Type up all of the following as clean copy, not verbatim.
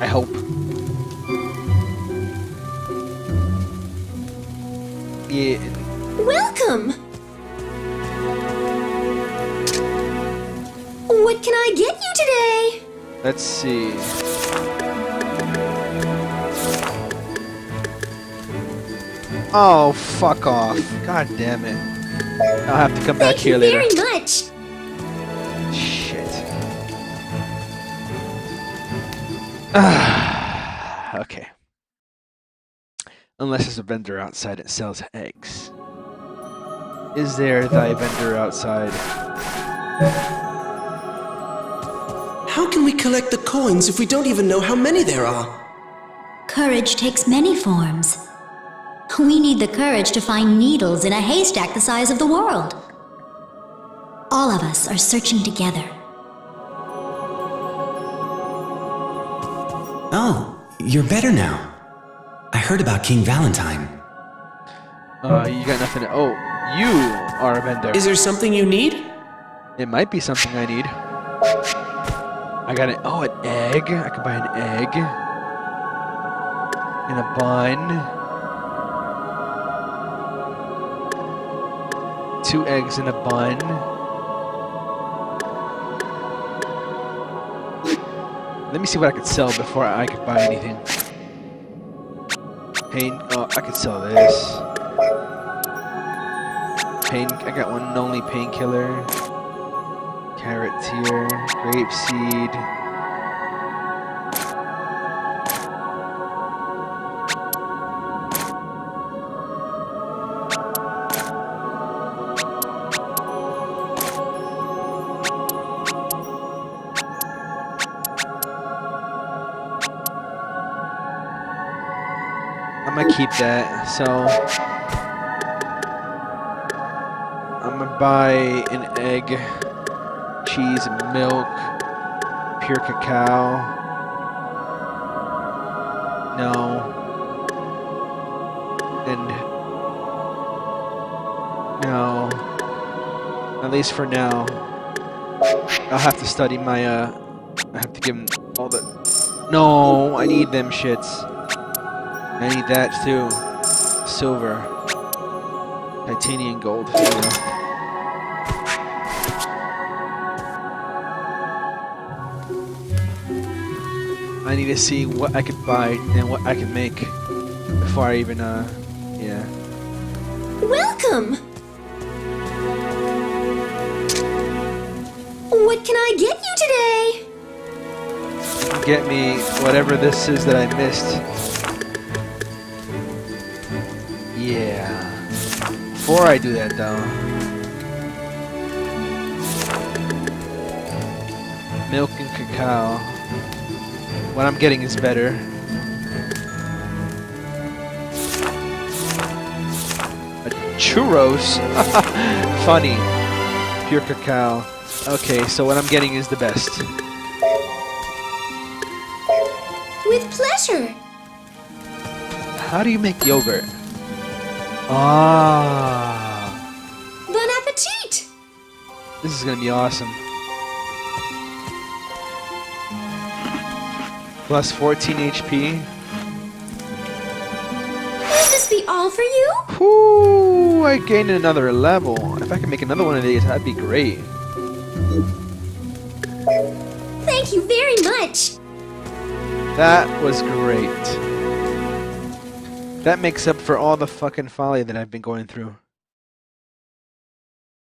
I hope. Yeah. Welcome! What can I get you today? Let's see. Oh, fuck off. God damn it. I'll have to come back here later. Thank you very much. Shit. Okay. Unless there's a vendor outside that sells eggs. Is there thy vendor outside? How can we collect the coins if we don't even know how many there are? Courage takes many forms. We need the courage to find needles in a haystack the size of the world. All of us are searching together. Oh, you're better now. I heard about King Valentine. You got nothing. Oh, you are a vendor. Is there something you need? It might be something I need. I got an egg. I could buy an egg. In a bun. 2 eggs in a bun. Let me see what I could sell before I could buy anything. Pain. Oh, I could sell this. Pain. I got one and only painkiller. Carrot tear. Grape seed. I'm gonna keep that, so I'm gonna buy an egg, cheese, milk, pure cacao. No. And no. At least for now. I'll have to study my I have to give them all the. No, I need them shits. I need that too. Silver. Titanium gold. There you go. I need to see what I could buy and what I can make before I even, yeah. Welcome! What can I get you today? Get me whatever this is that I missed. Yeah. Before I do that, though. Milk and cacao. What I'm getting is better. Churros. Funny. Pure cacao. Okay, so what I'm getting is the best. With pleasure. How do you make yogurt? Ah. Bon appetit. This is gonna be awesome. Plus 14 HP. Will this be all for you? Whoo! I gained another level. If I can make another one of these, that'd be great. Thank you very much. That was great. That makes up for all the fucking folly that I've been going through.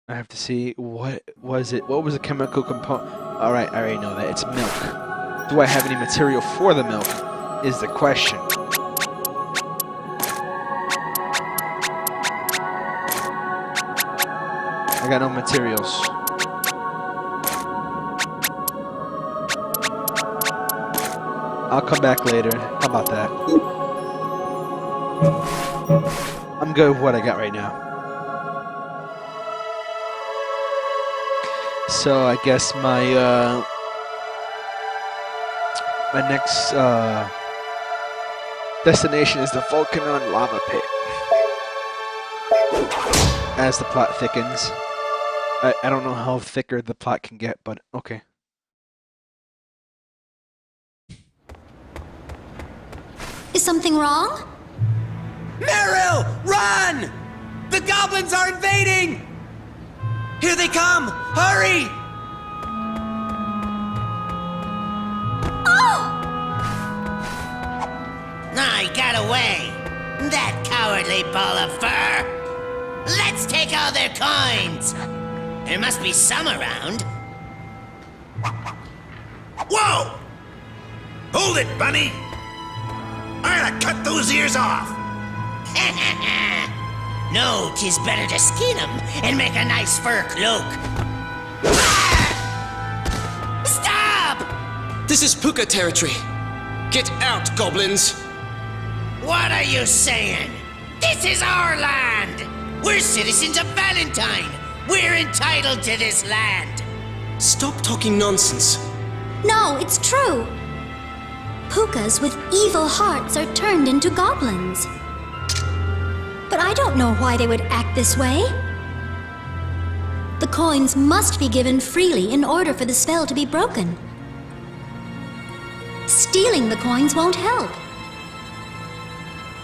I have to see, what was it? What was the chemical component? Alright, I already know that. It's milk. Do I have any material for the milk? Is the question. I got no materials. I'll come back later. How about that? I'm good with what I got right now. So I guess my my next destination is the Volcanon lava pit. As the plot thickens. I don't know how thicker the plot can get, but okay. Is something wrong? Meryl, run! The goblins are invading! Here they come! Hurry! I got away. That cowardly ball of fur. Let's take all their coins. There must be some around. Whoa! Hold it, Bunny! I'm gonna cut those ears off! No, 'tis better to skin 'em and make a nice fur cloak. Stop! This is Puka territory. Get out, goblins! What are you saying? This is our land! We're citizens of Valentine! We're entitled to this land! Stop talking nonsense. No, it's true. Pukas with evil hearts are turned into goblins. But I don't know why they would act this way. The coins must be given freely in order for the spell to be broken. Stealing the coins won't help.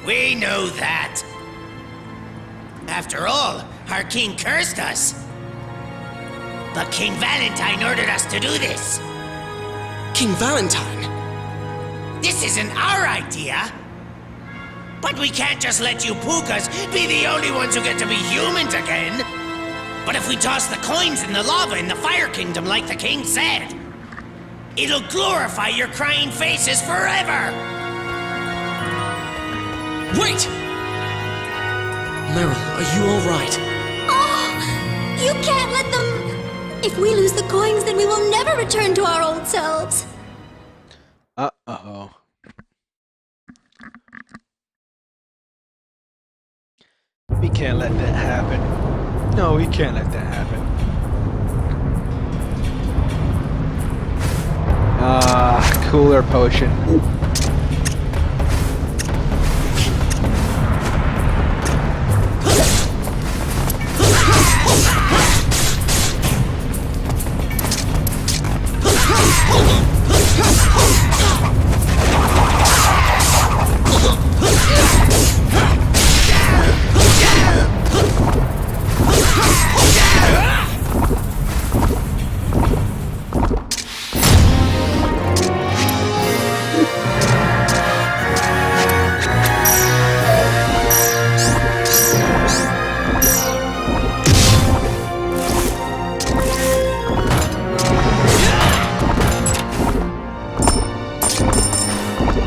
We know that. After all, our king cursed us. But King Valentine ordered us to do this. King Valentine? This isn't our idea. But we can't just let you Pukas be the only ones who get to be humans again. But if we toss the coins in the lava in the Fire Kingdom like the king said, it'll glorify your crying faces forever! Wait! Meryl, are you alright? Oh, you can't let them... If we lose the coins, then we will never return to our old selves. Uh-oh. We can't let that happen. No, we can't let that happen. Cooler potion.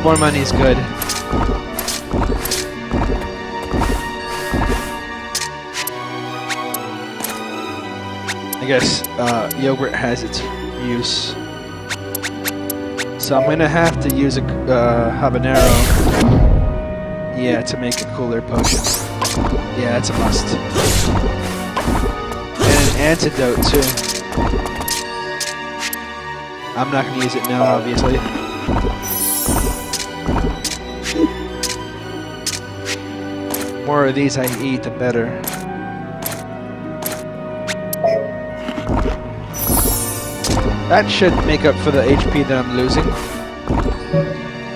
More money's good. I guess yogurt has its use. So I'm gonna have to use a habanero. Yeah, to make a cooler potion. Yeah, that's a must. And an antidote too. I'm not gonna use it now, obviously. The more of these I eat, the better. That should make up for the HP that I'm losing.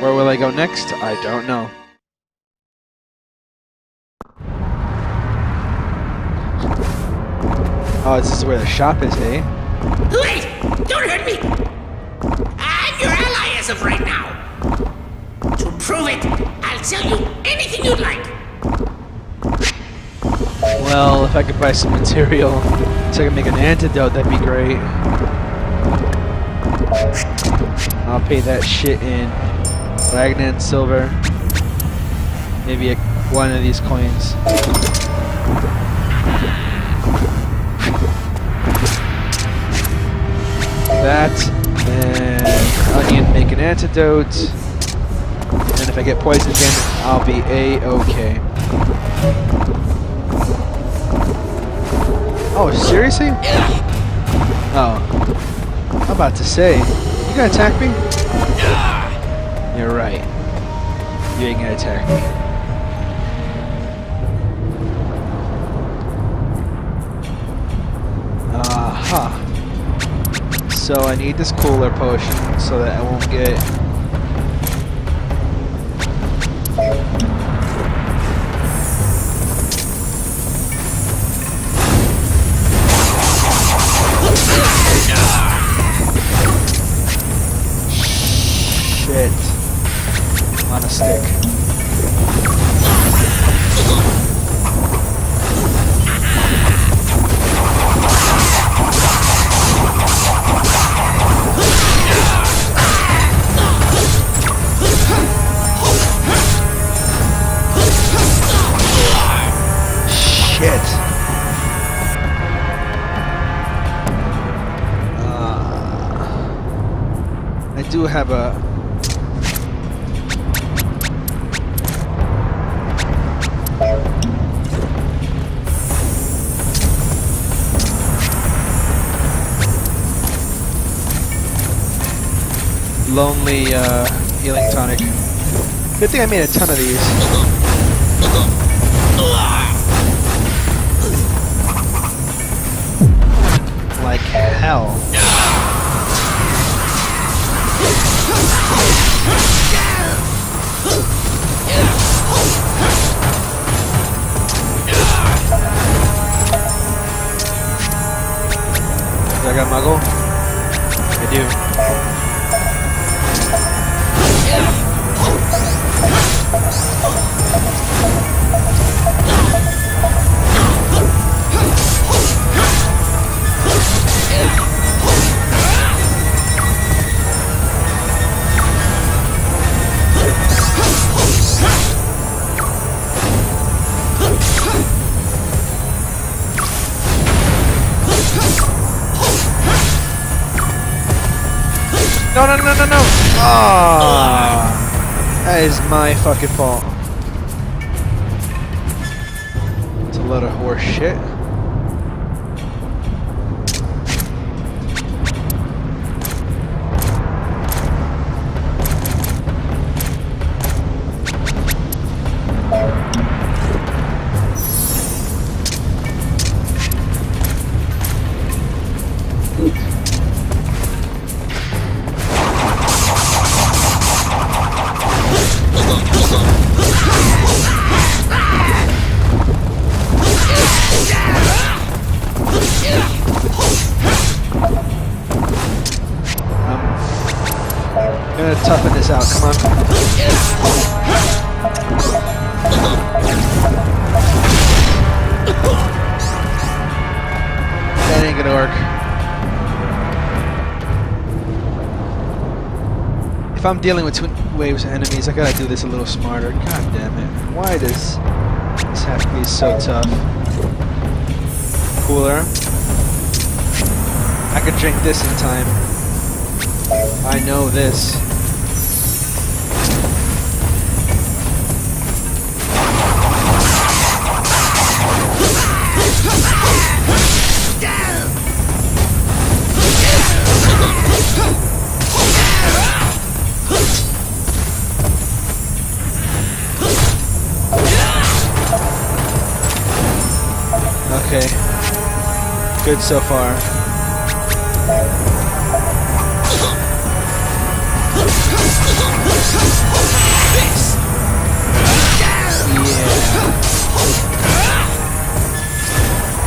Where will I go next? I don't know. Oh, this is where the shop is, eh? Wait! Don't hurt me! I'm your ally as of right now! To prove it, I'll sell you anything you'd like! Well, if I could buy some material so I can make an antidote, that'd be great. I'll pay that shit in Ragnan silver. Maybe one of these coins. That, and onion make an antidote. And if I get poisoned again, I'll be A-okay. Oh, seriously? Oh. I'm about to say, you gonna attack me? You're right. You ain't gonna attack me. Aha. So I need this cooler potion so that I won't get Shit. On a stick. Shit. I do have a... lonely healing tonic. Good thing I made a ton of these. Like hell. Do I got Muggle? I do. No, no, no, no, no! Ah, that is my fucking fault. It's a load of horse shit. I'm gonna toughen this out, come on. That ain't gonna work. If I'm dealing with twin waves of enemies, I gotta do this a little smarter. God damn it. Why does this have to be so tough? Cooler. I could drink this in time. I know this. Okay. Good so far. Yeah.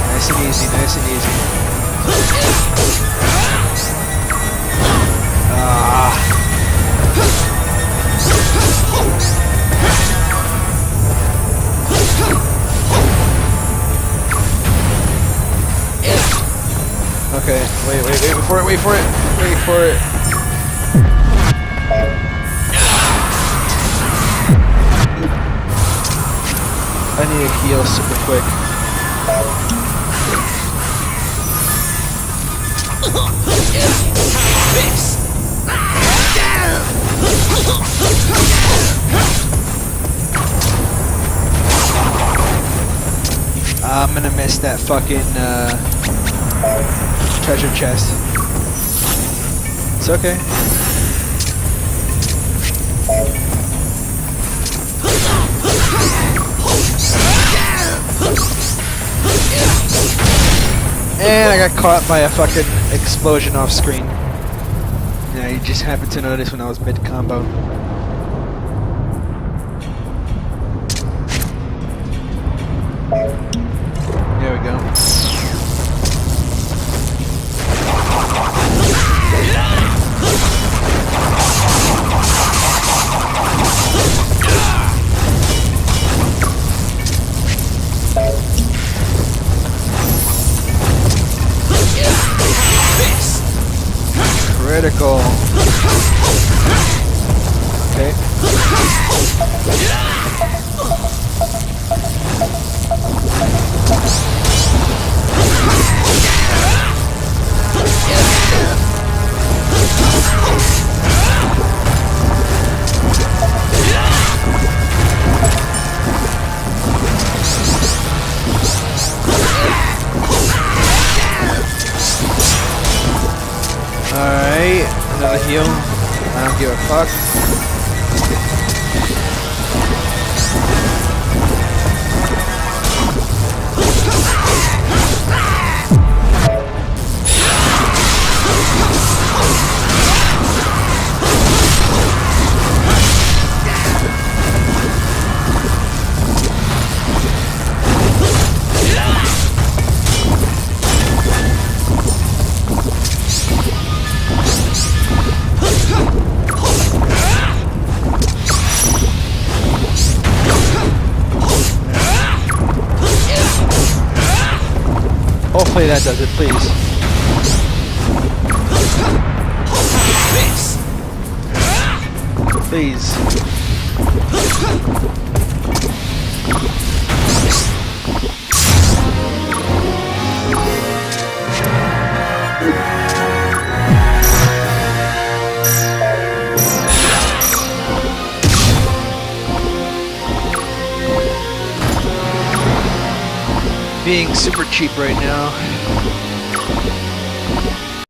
Nice and easy, nice and easy. Ah. Okay, wait for it, wait for it. I need to heal super quick. I'm gonna miss that fucking treasure chest. It's okay. And I got caught by a fucking explosion off screen. Yeah, you just happened to notice when I was mid-combo. There we go. Critical. Okay. Alright, another heal. I don't give a fuck. Hopefully that does it, please. Please. Being super cheap right now.